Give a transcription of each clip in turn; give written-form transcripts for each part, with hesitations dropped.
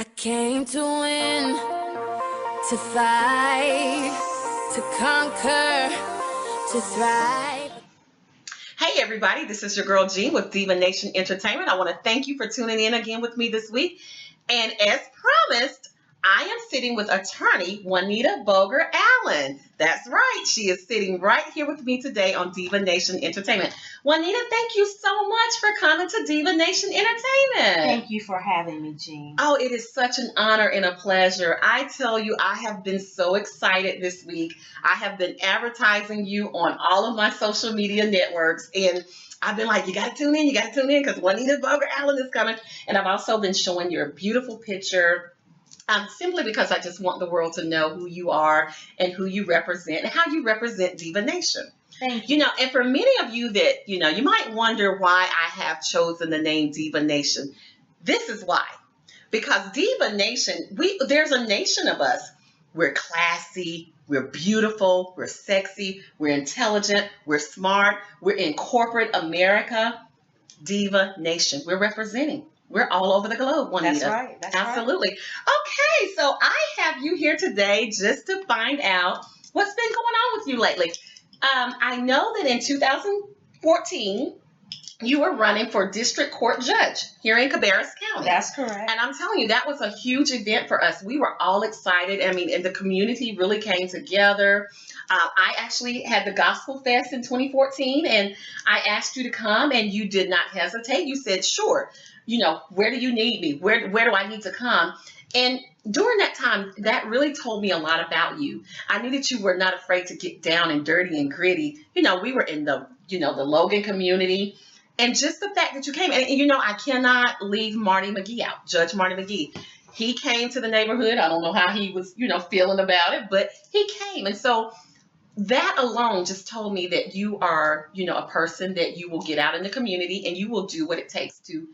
I came to win, to fight, to conquer, to thrive. Hey everybody, this is your girl G with Divanation Entertainment. I want to thank you for tuning in again with me this week. And as promised, I am sitting with Attorney Juanita Boger-Allen. That's right, she is sitting right here with me today on Divanation Entertainment. Juanita, thank you so much for coming to Divanation Entertainment. Thank you for having me, Jean. Oh, it is such an honor and a pleasure. I tell you, I have been so excited this week. I have been advertising you on all of my social media networks, and I've been like, you got to tune in, because Juanita Boger-Allen is coming. And I've also been showing your beautiful picture, simply because I just want the world to know who you are and who you represent and how you represent Divanation. Thank you. You know, and for many of you that, you might wonder why I have chosen the name Divanation. This is why. Because Divanation, there's a nation of us. We're classy, we're beautiful, we're sexy, we're intelligent, we're smart, we're in corporate America. Divanation, we're representing. We're all over the globe, Juanita. That's right. That's Absolutely. Right. Okay, so I have you here today just to find out what's been going on with you lately. I know that in 2014, you were running for district court judge here in Cabarrus County. That's correct. And I'm telling you, that was a huge event for us. We were all excited. I mean, and the community really came together. I actually had the Gospel Fest in 2014, and I asked you to come, and you did not hesitate. You said, sure. Where do you need me? Where do I need to come? And during that time, that really told me a lot about you. I knew that you were not afraid to get down and dirty and gritty. We were in the Logan community. And just the fact that you came, and I cannot leave Marty McGee out, Judge Marty McGee. He came to the neighborhood. I don't know how he was, feeling about it, but he came. And so that alone just told me that you are, a person that you will get out in the community and you will do what it takes to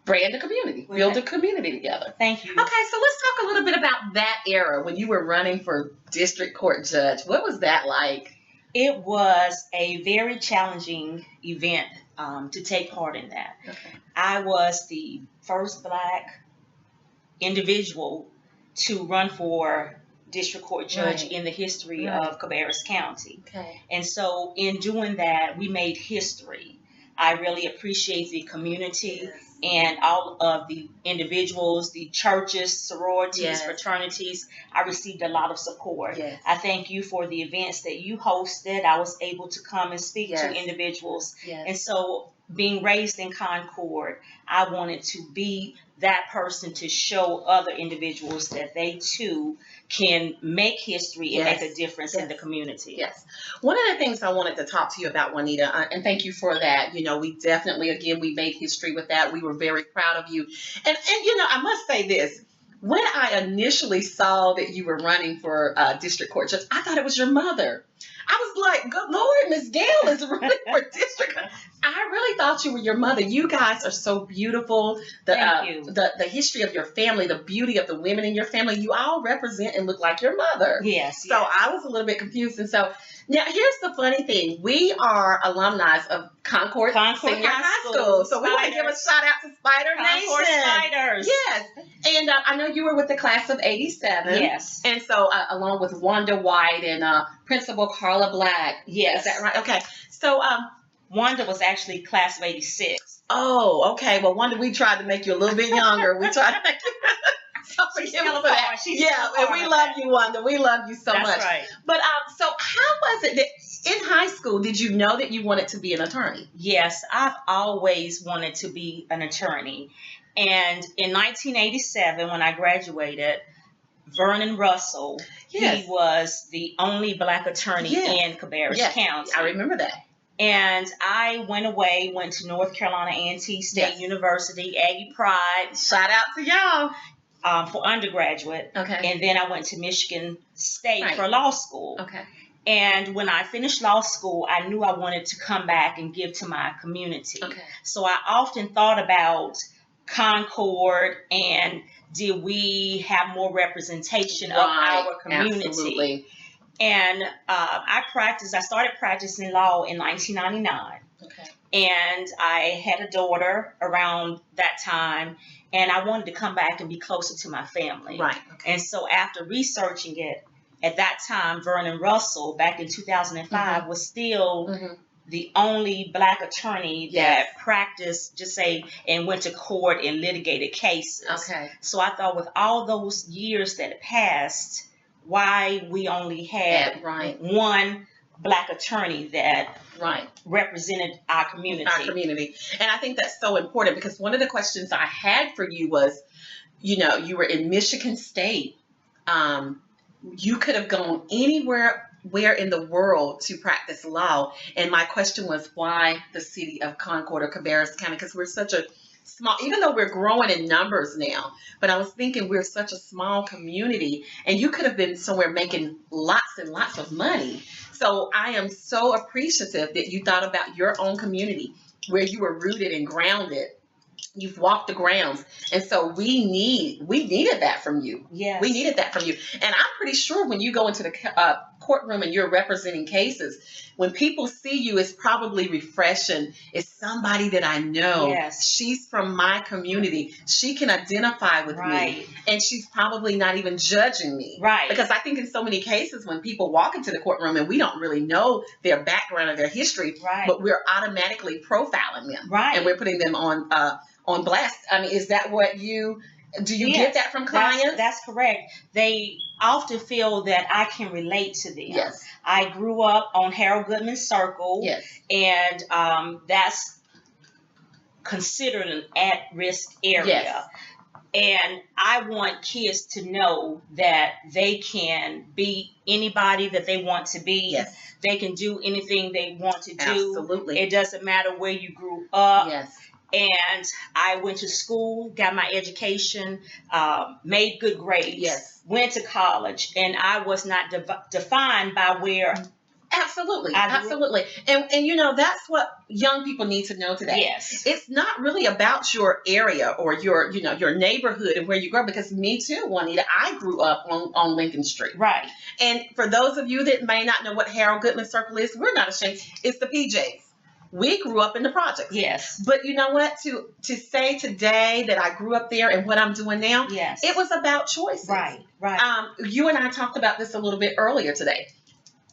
brand the community, build a community together. Thank you. Okay, so let's talk a little bit about that era when you were running for district court judge. What was that like? It was a very challenging event to take part in that. Okay. I was the first Black individual to run for district court judge in the history of Cabarrus County. Okay. And so in doing that, we made history. I really appreciate the community and all of the individuals, the churches, sororities, fraternities. I received a lot of support. Yes. I thank you for the events that you hosted. I was able to come and speak to individuals. Yes. And so being raised in Concord, I wanted to be that person to show other individuals that they too can make history and make a difference in the community. Yes. One of the things I wanted to talk to you about, Juanita, and thank you for that. We definitely, again, we made history with that. We were very proud of you. And I must say this. When I initially saw that you were running for district court judge, I thought it was your mother. I was like, good Lord, Miss Gail is running for district. I really thought you were your mother. You guys are so beautiful. Thank you. The history of your family, the beauty of the women in your family, you all represent and look like your mother. Yes. So I was a little bit confused. And so now here's the funny thing. We are alumni of Concord Senior High School. So we want to give a shout out to Spider Concord Nation. Spiders. Yes. And I know you were with the class of 87. Yes. And so along with Wanda White and Principal Carla Black. Yes. Is that right? Okay. So Wanda was actually class of 86. Oh, okay. Well, Wanda, we tried to make you a little bit younger. We tried to make you. She's still a part. And we love you, Wanda. We love you so much. That's right. But so how was it that in high school, did you know that you wanted to be an attorney? Yes, I've always wanted to be an attorney. And in 1987, when I graduated, Vernon Russell, he was the only Black attorney in Cabarrus County. I remember that. And I went to North Carolina A&T State University, Aggie Pride. Shout out to y'all. For undergraduate. Okay. And then I went to Michigan State for law school. Okay. And when I finished law school, I knew I wanted to come back and give to my community. Okay. So I often thought about Concord and did we have more representation of our community? Absolutely. And I started practicing law in 1999. Okay. And I had a daughter around that time. and I wanted to come back and be closer to my family. Right. Okay. And so after researching it, at that time, Vernon Russell, back in 2005, was still the only Black attorney that practiced, just say, and went to court and litigated cases. Okay. So I thought, with all those years that passed, why we only had one Black attorney that represented our community. And I think that's so important, because one of the questions I had for you was, you were in Michigan State. You could have gone anywhere in the world to practice law. And my question was, why the city of Concord or Cabarrus County? Because we're such a small, even though we're growing in numbers now, but I was thinking we're such a small community, and you could have been somewhere making lots and lots of money. So I am so appreciative that you thought about your own community, where you were rooted and grounded. You've walked the grounds. And so we needed that from you. Yes. We needed that from you. And I'm pretty sure when you go into the courtroom and you're representing cases, when people see you, it's probably refreshing. It's somebody that I know. Yes. She's from my community. She can identify with me. And she's probably not even judging me. Right. Because I think in so many cases when people walk into the courtroom and we don't really know their background or their history, but we're automatically profiling them. Right. And we're putting them on blast. I mean, is that what do you get that from clients? That's correct. They often feel that I can relate to them. Yes. I grew up on Harold Goodman Circle. Yes. And that's considered an at-risk area. Yes. And I want kids to know that they can be anybody that they want to be. Yes. They can do anything they want to do. Absolutely. It doesn't matter where you grew up. Yes. And I went to school, got my education, made good grades, yes, went to college, and I was not defined by where. Absolutely, absolutely. And that's what young people need to know today. Yes. It's not really about your area or your neighborhood and where you grew up, because me too, Juanita, I grew up on Lincoln Street. Right. And for those of you that may not know what Harold Goodman Circle is, we're not ashamed. It's the PJs. We grew up in the projects. Yes. But you know what? To say today that I grew up there and what I'm doing now, yes, it was about choices. Right, right. You and I talked about this a little bit earlier today.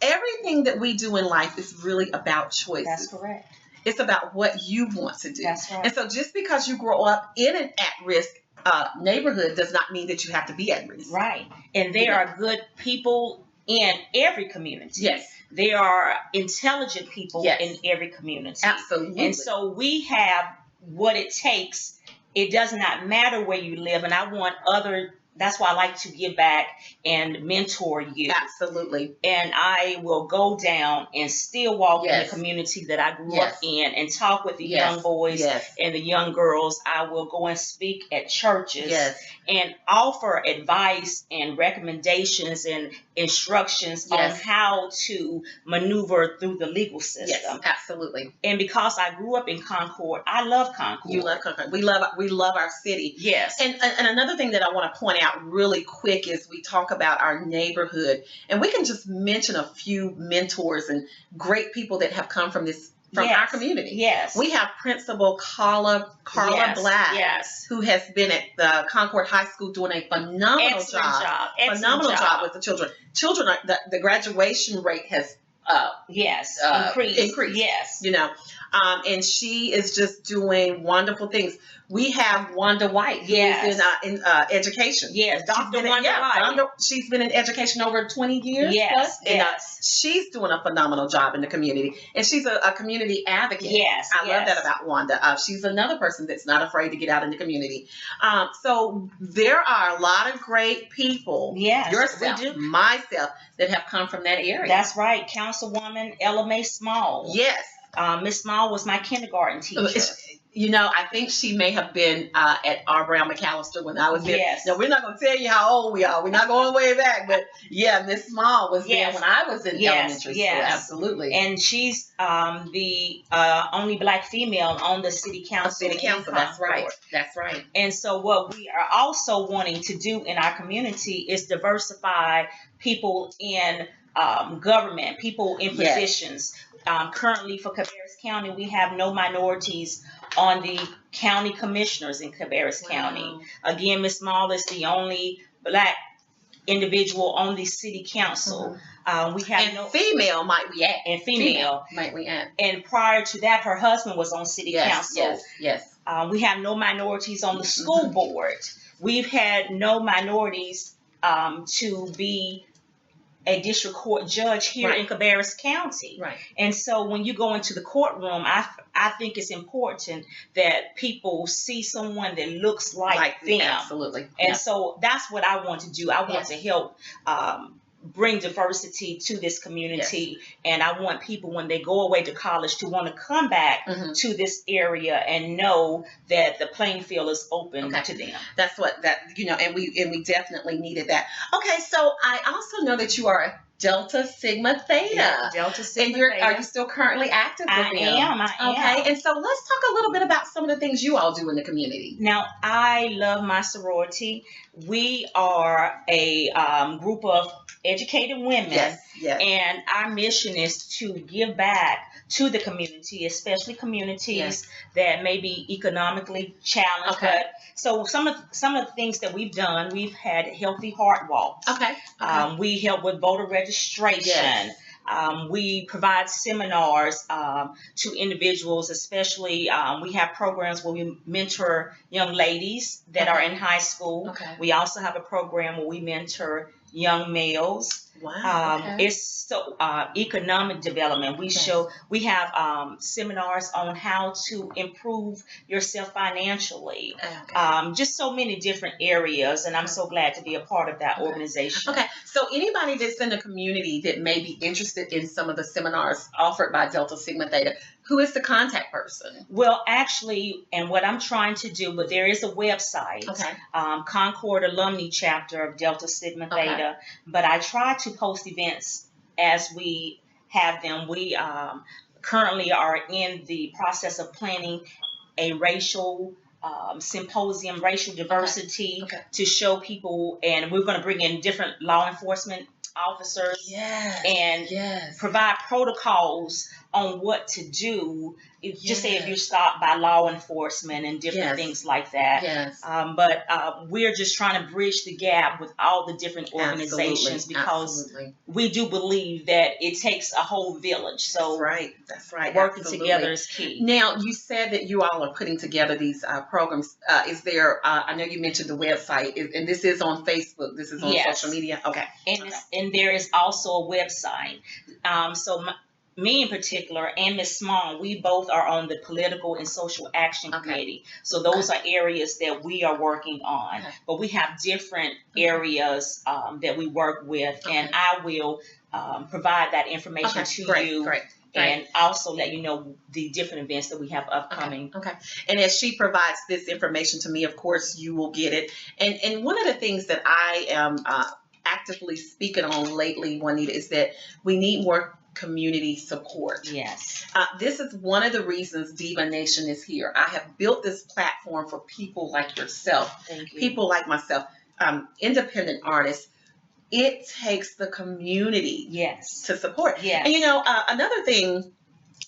Everything that we do in life is really about choices. That's correct. It's about what you want to do. That's right. And so just because you grow up in an at-risk neighborhood does not mean that you have to be at risk. Right. And there are good people in every community. Yes. There are intelligent people in every community. Absolutely. And so we have what it takes. It does not matter where you live. And I want that's why I like to give back and mentor you. Absolutely. And I will go down and still walk in the community that I grew up in and talk with the young boys and the young girls. I will go and speak at churches and offer advice and recommendations and instructions on how to maneuver through the legal system. Yes, absolutely. And because I grew up in Concord, I love Concord. You love Concord. We love our city. Yes. And another thing that I want to point out really quick is we talk about our neighborhood, and we can just mention a few mentors and great people that have come from our community. Yes. We have Principal Carla Black, who has been at the Concord High School doing a phenomenal job. Phenomenal job with the children. Children are the graduation rate has increased. Yes. And she is just doing wonderful things. We have Wanda White, who is in education. Yes, Dr. Wanda White. She's been in education over 20 years. Yes, plus, and she's doing a phenomenal job in the community. And she's a community advocate. Yes, I love that about Wanda. She's another person that's not afraid to get out in the community. So there are a lot of great people, yourself, myself, that have come from that area. That's right. Councilwoman Ella Mae Small. Yes. Miss Small was my kindergarten teacher. I think she may have been at R. Brown McAllister when I was there. Yes. Now, we're not going to tell you how old we are. We're not going way back. But, Miss Small was there when I was in elementary school. Absolutely. And she's the only Black female on the city council. That's right. That's right. And so what we are also wanting to do in our community is diversify people in government, people in positions. Currently for Cabarrus County, we have no minorities on the county commissioners in Cabarrus County. Again, Miss Small is the only black individual on the city council. We have female, might we add. And female, might we add. And prior to that, her husband was on city council. Yes. We have no minorities on the school board. We've had no minorities to be a district court judge here in Cabarrus County. Right. And so when you go into the courtroom, I think it's important that people see someone that looks like them. Absolutely. And so that's what I want to do. I want to help bring diversity to this community. And I want people, when they go away to college, to want to come back to this area and know that the playing field is open to them. That's what and we definitely needed that. Okay, so I also know that you are a Delta Sigma Theta. Yeah, Delta Sigma Theta. Are you still currently active with them? I am. Okay, and so let's talk a little bit about some of the things you all do in the community. Now, I love my sorority. We are a group of educated women, and our mission is to give back to the community, especially communities that may be economically challenged. But so some of the things that we've done, we've had healthy heart walks. We help with voter registration. We provide seminars to individuals, especially we have programs where we mentor young ladies that are in high school. We also have a program where we mentor young males. Wow. It's so economic development. We have seminars on how to improve yourself financially. Just so many different areas, and I'm so glad to be a part of that organization. Okay, so anybody that's in the community that may be interested in some of the seminars offered by Delta Sigma Theta, who is the contact person? Well, actually, and what I'm trying to do, but there is a website, Concord Alumni Chapter of Delta Sigma Theta, but I try to post events as we have them. We currently are in the process of planning a racial symposium, racial diversity, to show people, and we're going to bring in different law enforcement officers and provide protocols on what to do. Just say if you're stopped by law enforcement and different things like that. But we're just trying to bridge the gap with all the different organizations because we do believe that it takes a whole village. So that's right. Working together is key. Now, you said that you all are putting together these programs. Is there, I know you mentioned the website, and this is on Facebook. This is on social media. And there is also a website. Me in particular and Ms. Small, we both are on the Political and Social Action Committee. So those are areas that we are working on. But we have different areas that we work with, and I will provide that information to you. And also let you know the different events that we have upcoming. And as she provides this information to me, of course, you will get it. And one of the things that I am actively speaking on lately, Juanita, is that we need more community support. This is one of the reasons Divanation is here. I have built this platform for people like yourself, people like myself, independent artists. It takes the community to support. And another thing,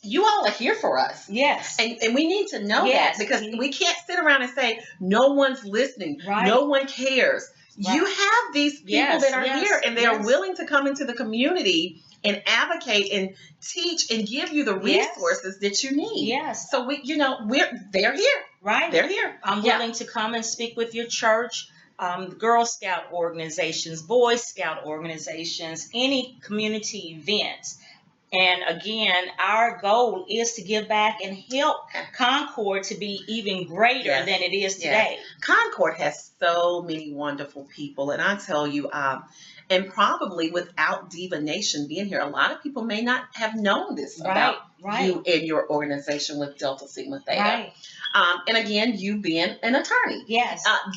you all are here for us. And we need to know that, because we can't sit around and say, no one's listening, no one cares. You have these people that are here, and they are willing to come into the community and advocate and teach and give you the resources that you need. So they're here. They're here. I'm willing to come and speak with your church, Girl Scout organizations, Boy Scout organizations, any community events. And again, our goal is to give back and help Concord to be even greater than it is today. Concord has so many wonderful people, and I tell you, and probably without Divanation being here, a lot of people may not have known this about you and your organization with Delta Sigma Theta. And again, you being an attorney.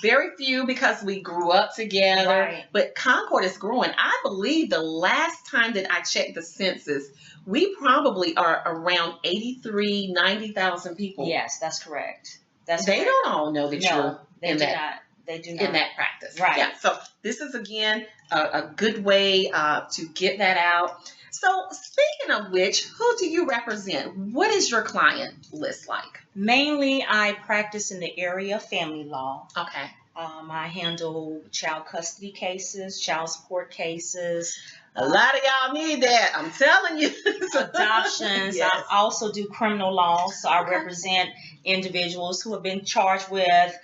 Very few, because we grew up together, but Concord is growing. I believe the last time that I checked the census, we probably are around 83, 90,000 people. Yes, that's correct. They don't all know that you're in that. They do not. In that practice. So this is, again, a good way to get that out. So, speaking of which, who do you represent? What is your client list like? Mainly, I practice in the area of family law. Okay. I handle child custody cases, child support cases. A lot of y'all need that. I'm telling you. Adoptions. Yes. I also do criminal law, so I represent individuals who have been charged with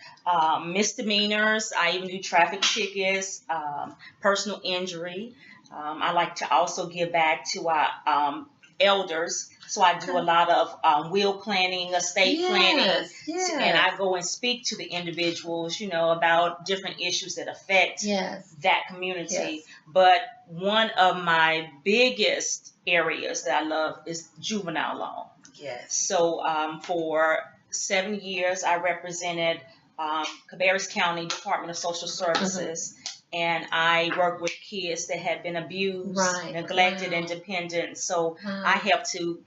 misdemeanors. I even do traffic tickets, personal injury. I like to also give back to our elders. So I do a lot of will planning, estate planning, and I go and speak to the individuals, about different issues that affect that community. Yes. But one of my biggest areas that I love is juvenile law. Yes. So for 7 years, I represented Cabarrus County Department of Social Services. And I work with kids that had been abused, neglected, and dependent. So I help to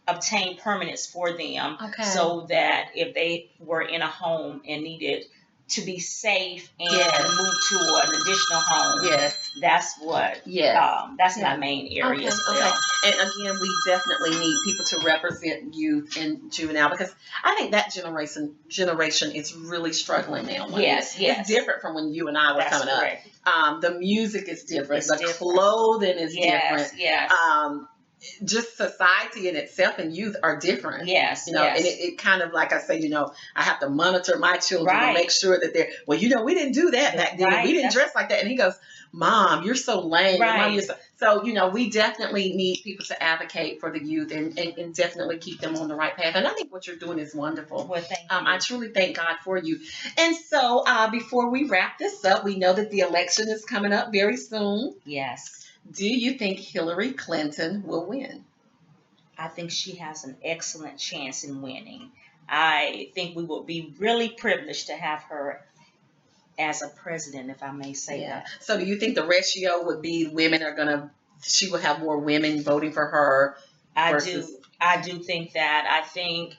obtain permanence for them so that if they were in a home and needed to be safe and move to an additional home, that's what that's my main area as well. And again, we definitely need people to represent youth and juvenile, because I think that generation is really struggling now. Yes. It's different from when you and I were coming up. The music is different. The clothing is different. Yes. Just society in itself and youth are different. Yes. And it kind of, like I say, I have to monitor my children and make sure that they're, we didn't do that back then. We didn't dress like that. And he goes, Mom, you're so lame. Mom, you're so, we definitely need people to advocate for the youth and definitely keep them on the right path. And I think what you're doing is wonderful. Well, thank you. I truly thank God for you. And so before we wrap this up, we know that the election is coming up very soon. Yes. Do you think Hillary Clinton will win? I think she has an excellent chance in winning. I think we will be really privileged to have her as a president, if I may say that. So do you think the ratio would be she will have more women voting for her? I do think that. I think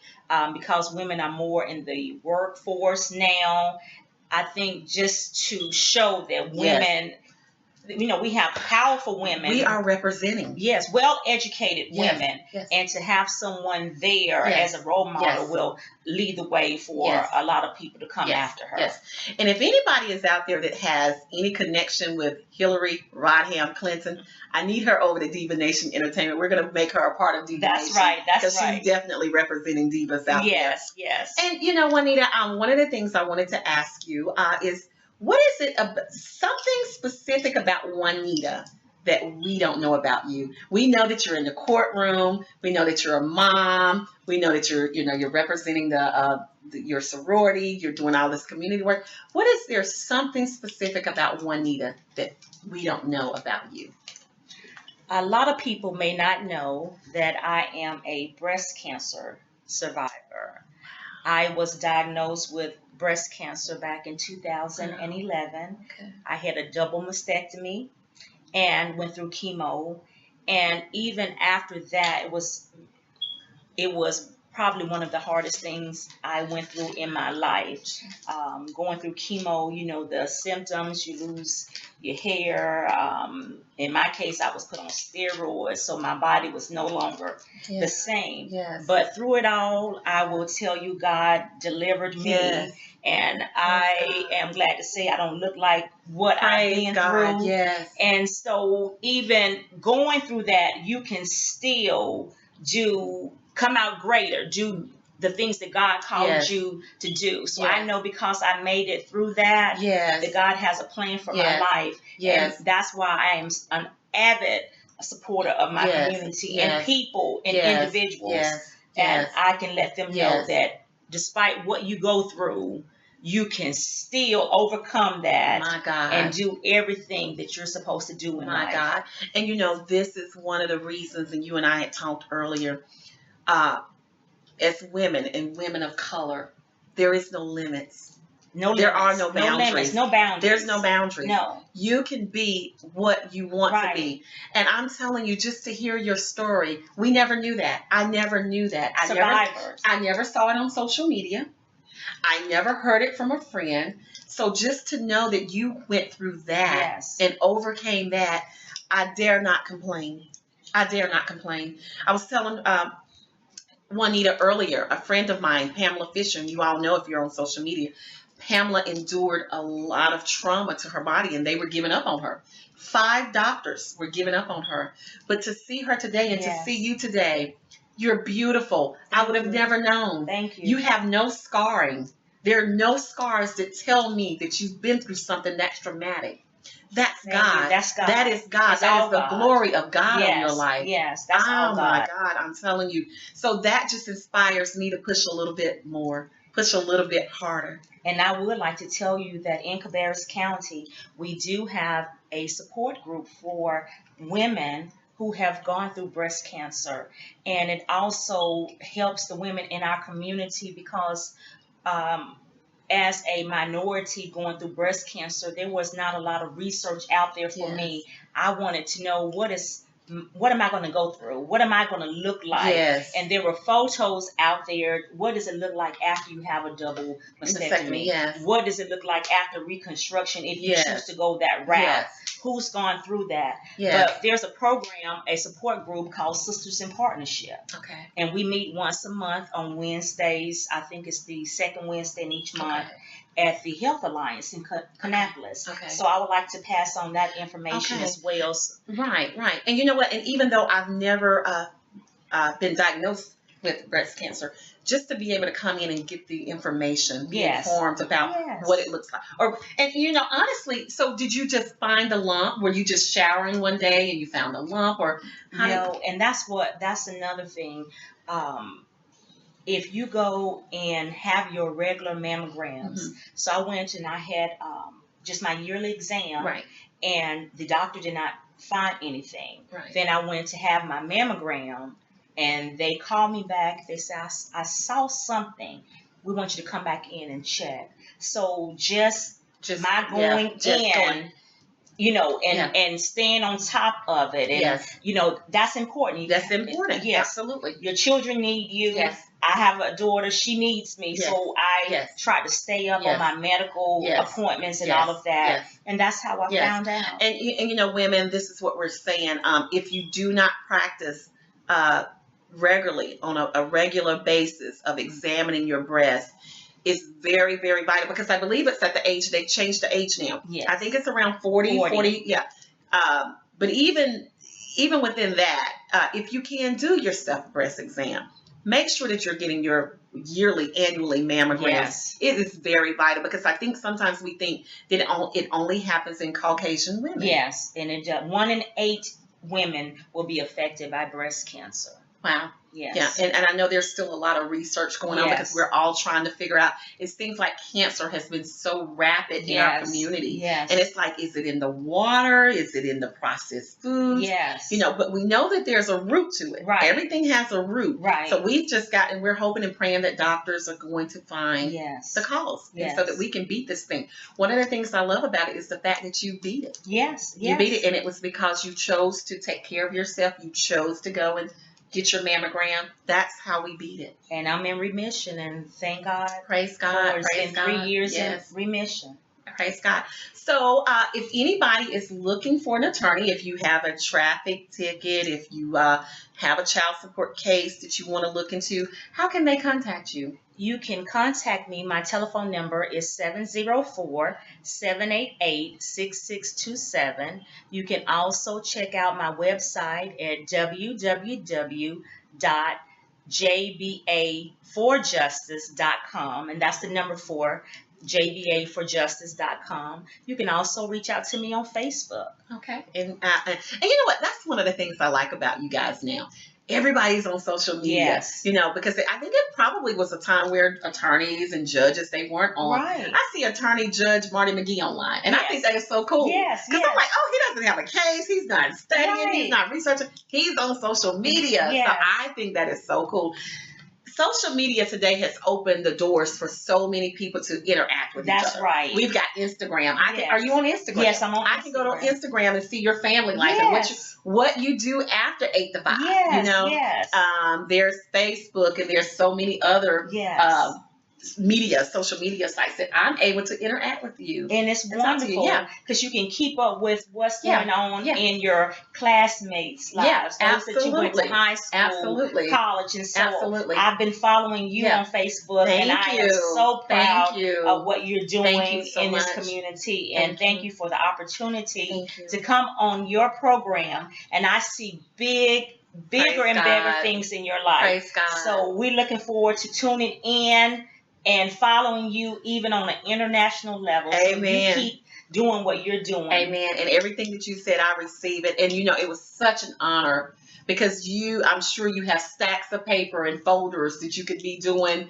because women are more in the workforce now, I think just to show that women, we have powerful women. We are representing. Yes, well-educated women. Yes. And to have someone there as a role model will lead the way for a lot of people to come after her. Yes. And if anybody is out there that has any connection with Hillary Rodham Clinton, I need her over to Divanation Entertainment. We're going to make her a part of Divanation. That's right. Because she's definitely representing divas out there. Yes. And, Juanita, one of the things I wanted to ask you is, what is it about something specific about Juanita that we don't know about you? We know that you're in the courtroom. We know that you're a mom. We know that you're representing your sorority. You're doing all this community work. What is there something specific about Juanita that we don't know about you? A lot of people may not know that I am a breast cancer survivor. I was diagnosed with breast cancer back in 2011. I had a double mastectomy and went through chemo. And even after that, it was probably one of the hardest things I went through in my life. Going through chemo, the symptoms, you lose your hair. In my case, I was put on steroids, so my body was no longer the same. But through it all, I will tell you, God delivered me. And I am glad to say I don't look like what I've been through. And so even going through that, you can still come out greater, do the things that God called you to do. So I know because I made it through that, that God has a plan for my life. And that's why I am an avid supporter of my community and people and individuals. And I can let them know that despite what you go through, you can still overcome that and do everything that you're supposed to do in life. God. And this is one of the reasons, and you and I had talked earlier, as women and women of color, there is no limits. There are no boundaries. No boundaries. There's no boundaries. No. You can be what you want to be. And I'm telling you, just to hear your story, we never knew that. I never knew that. I never saw it on social media. I never heard it from a friend. So just to know that you went through that and overcame that, I dare not complain. I dare not complain. I was telling Juanita earlier, a friend of mine, Pamela Fisher, and you all know if you're on social media, Pamela endured a lot of trauma to her body and they were giving up on her. 5 doctors were giving up on her. But to see her today and to see you today, you're beautiful. I would have never known. Thank you. You have no scarring. There are no scars that tell me that you've been through something that's traumatic. That's God. That's God. That is God. It's that is the God. glory of God yes. in your life. Yes, that's all God. Oh my God, I'm telling you. So that just inspires me to push a little bit more, push a little bit harder. And I would like to tell you that in Cabarrus County, we do have a support group for women who have gone through breast cancer. And it also helps the women in our community because as a minority going through breast cancer, there was not a lot of research out there for me. I wanted to know what am I going to go through? What am I going to look like? Yes. And there were photos out there. What does it look like after you have a double mastectomy? Yes. What does it look like after reconstruction if you choose to go that route? Yes. Who's gone through that? Yes. But there's a program, a support group called Sisters in Partnership. Okay. And we meet once a month on Wednesdays. I think it's the second Wednesday in each month. At the Health Alliance in Kannapolis. Okay. So I would like to pass on that information as well. Right. And you know what? And even though I've never been diagnosed with breast cancer, just to be able to come in and get the information, be informed about what it looks like. And you know, honestly, so did you just find the lump? Were you just showering one day and you found the lump, or no? And that's another thing. If you go and have your regular mammograms, so I went and I had just my yearly exam, and the doctor did not find anything. Then I went to have my mammogram, and they called me back. They said, I saw something. We want you to come back in and check. So just my going in, you know, and staying on top of it. And, you know, that's important. That's important. Yes. Absolutely. Your children need you. Yes. I have a daughter. She needs me. Yes. So I try to stay up on my medical appointments and all of that. Yes. And that's how I found out. And, you know, women, this is what we're saying. If you do not practice regularly on a regular basis of examining your breast, is very, very vital, because I believe it's at the age, they changed the age now. Yes. I think it's around 40. Yeah. But even within that, if you can do your breast exam, make sure that you're getting your annually mammograms. Yes. It is very vital, because I think sometimes we think that it only happens in Caucasian women. Yes. And 1 in 8 women will be affected by breast cancer. Wow. Yes. Yeah, and I know there's still a lot of research going on, because we're all trying to figure out. It seems like cancer has been so rapid in our community. Yes. And it's like, is it in the water? Is it in the processed foods? Yes. You know, but we know that there's a root to it. Right. Everything has a root. Right. So we've just and we're hoping and praying that doctors are going to find the cause, and so that we can beat this thing. One of the things I love about it is the fact that you beat it. Yes. You beat it, and it was because you chose to take care of yourself. You chose to go and get your mammogram. That's how we beat it. And I'm in remission, and thank God. Praise God. It's been 3 years in remission. Praise God. So if anybody is looking for an attorney, if you have a traffic ticket, if you have a child support case that you want to look into, how can they contact you? You can contact me. My telephone number is 704-788-6627. You can also check out my website at www.jbaforjustice.com, and that's the number 4, jbaforjustice.com. You can also reach out to me on Facebook. Okay. And you know what? That's one of the things I like about you guys now. Everybody's on social media, you know, because I think it probably was a time where attorneys and judges, they weren't on. Right. I see attorney Judge Marty McGee online, and I think that is so cool. Yes. Because I'm like, oh, he doesn't have a case. He's not studying. He's not researching. He's on social media. Yes. So I think that is so cool. Social media today has opened the doors for so many people to interact with each other. That's right. We've got Instagram. Are you on Instagram? Yes, I'm on Instagram. I can go to Instagram and see your family life and what you do after 8 to 5. Yes, you know, there's Facebook, and there's so many other social media sites, that I'm able to interact with you. And it's wonderful because you can keep up with what's going on in your classmates' lives, those that you went to high school, college, and so I've been following you on Facebook, and I am so proud of what you're doing in this community, and thank you for the opportunity to come on your program, and I see bigger and better things in your life. Praise God. So we're looking forward to tuning in and following you even on an international level. Amen. So you keep doing what you're doing. Amen. And everything that you said, I receive it. And it was such an honor because I'm sure you have stacks of paper and folders that you could be doing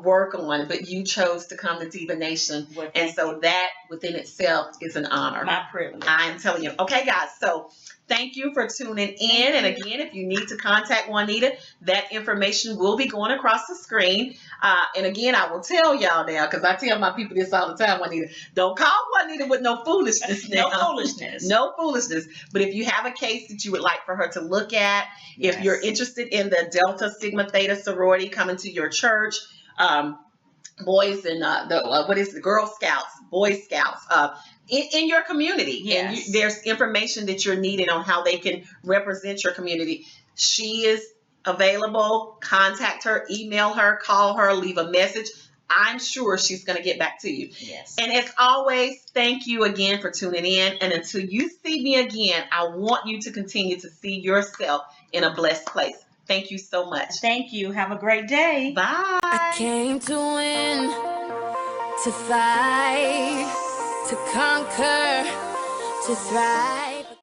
work on, but you chose to come to Divanation. And so that within itself is an honor. My privilege. I am telling you. Okay, guys. So thank you for tuning in. And again, if you need to contact Juanita, that information will be going across the screen. And again, I will tell y'all now, because I tell my people this all the time, Juanita, don't call Juanita with no foolishness now. No foolishness. No foolishness. But if you have a case that you would like for her to look at, if you're interested in the Delta Sigma Theta sorority coming to your church, boys and the Girl Scouts, Boy Scouts, in your community, and there's information that you're needing on how they can represent your community. She is available. Contact her, email her, call her, leave a message. I'm sure she's going to get back to you. Yes. And as always, thank you again for tuning in. And until you see me again, I want you to continue to see yourself in a blessed place. Thank you so much. Thank you. Have a great day. Bye. I came to win, to fight, to conquer, to thrive.